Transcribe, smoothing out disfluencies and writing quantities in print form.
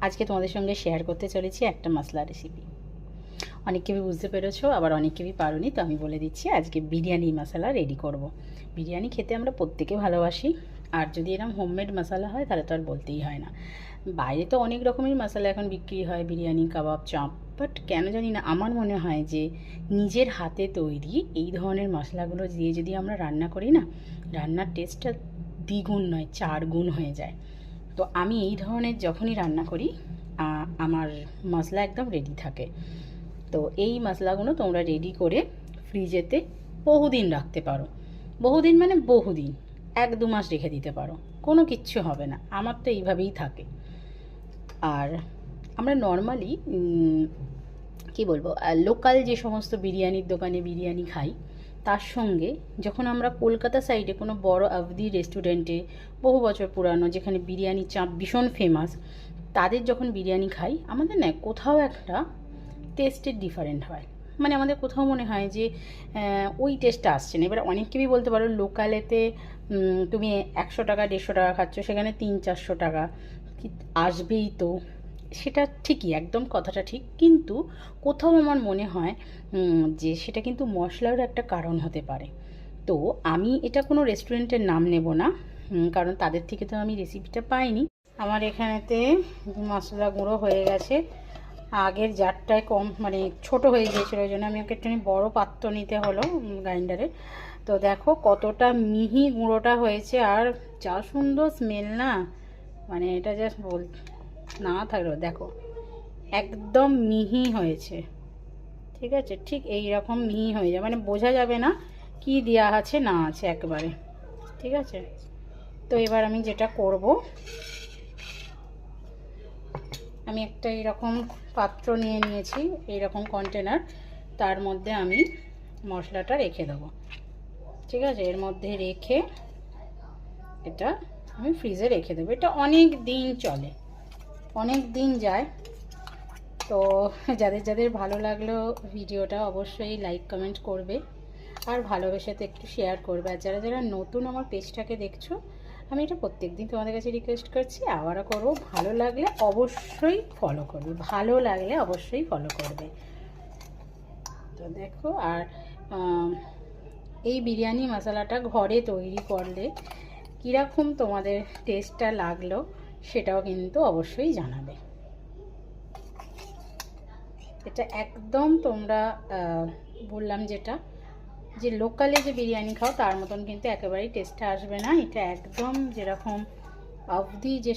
আজকে তোমাদের সঙ্গে শেয়ার করতে চলেছি একটা মশলা রেসিপি। অনেকেই বুঝতে পেরেছো, আবার অনেকেই পারোনি, তো আমি বলে দিচ্ছি। আজকে বিরিয়ানি মশলা রেডি করব। বিরিয়ানি খেতে আমরা প্রত্যেকে ভালোবাসি, আর যদি এরকম হোমমেড মশলা হয় তাহলে তো আর বলতেই হয় না। বাইরে তো অনেক রকমের মশলা এখন বিক্রি হয়, বিরিয়ানি, কাবাব, চাপ, বাট কেন জানি না আমার মনে হয় যে নিজের হাতে তৈরি এই ধরনের মশলাগুলো দিয়ে যদি আমরা রান্না করি না, রান্নার টেস্টটা দ্বিগুণ নয় 4 গুণ হয়ে যায়। তো আমি এই ধরনের যখনই রান্না করি আমার মশলা একদম রেডি থাকে। তো এই মশলাগুলো তোমরা রেডি করে ফ্রিজেতে বহুদিন রাখতে পারো। বহুদিন মানে বহুদিন, 1-2 মাস রেখে দিতে পারো, কোনো কিচ্ছু হবে না। আমার তো এইভাবেই থাকে। আর আমরা নর্মালি কি বলবো, লোকাল যে সমস্ত বিরিয়ানির দোকানে বিরিয়ানি খাই, তার সঙ্গে যখন আমরা কলকাতা সাইডে কোনো বড় আবদি রেস্টুরেন্টে, বহু বছর পুরানো, যেখানে বিরিয়ানি চাপ ভীষণ ফেমাস, তাদের যখন বিরিয়ানি খাই, আমাদের না কোথাও একটা টেস্টের ডিফারেন্ট হয়। মানে আমাদের কোথাও মনে হয় যে ওই টেস্টটা আসছে না। এবার অনেকেই বলতে পারো লোকালেতে তুমি 100 টাকা 150 টাকা খাচ্ছ, সেখানে 300-400 টাকা আসবেই। তো সেটা ঠিকই, একদম কথাটা ঠিক, কিন্তু কোথাও আমার মনে হয় যে সেটা কিন্তু মশলার একটা কারণ হতে পারে। তো আমি এটা কোনো রেস্টুরেন্টের নাম নেব না, কারণ তাদের থেকে তো আমি রেসিপিটা পাইনি। আমার এখানেতে মশলা গুঁড়ো হয়ে গেছে। আগের জারটায় কম, মানে ছোট হয়ে গিয়েছিলো, ওই জন্য আমি ওকে একটুখানি বড়ো পাত্র নিতে হলো গ্রাইন্ডারে। তো দেখো কতটা মিহি গুঁড়োটা হয়েছে, আর যা সুন্দর স্মেল না, মানে এটা জাস্ট না থাকলেও দেখো একদম মিহি হয়েছে। ঠিক আছে, ঠিক এই রকম মিহি হয়ে যায়, মানে বোঝা যাবে না কি দেওয়া আছে না আছে একেবারে। ঠিক আছে, তো এবার আমি যেটা করব, আমি একটা এরকম পাত্র নিয়ে নিয়েছি, এইরকম কন্টেনার, তার মধ্যে আমি মশলাটা রেখে দেবো। ঠিক আছে, এর মধ্যে রেখে এটা আমি ফ্রিজে রেখে দেবো। এটা অনেক দিন চলে, অনেক দিন যায়। তো যাদের যাদের ভালো লাগলো ভিডিওটা, অবশ্যই লাইক কমেন্ট করবে, আর ভালোবেসে তো একটু শেয়ার করবে। আর যারা যারা নতুন আমার পেজটাকে দেখছো, আমি এটা প্রত্যেক দিন তোমাদের কাছে রিকোয়েস্ট করছি, আবারও করবো, ভালো লাগলে অবশ্যই ফলো করবে, ভালো লাগলে অবশ্যই ফলো করবে। তো দেখো, আর এই বিরিয়ানি মশলাটা ঘরে তৈরি করলে কীরকম তোমাদের টেস্টটা লাগলো সেটাও কিন্তু অবশ্যই জানাবে। এটা একদম তোমরা বললাম যেটা, যে লোকালে যে বিরিয়ানি খাও তার মতন কিন্তু একেবারেই টেস্টটা আসবে না। এটা একদম যেরকম অবধি যে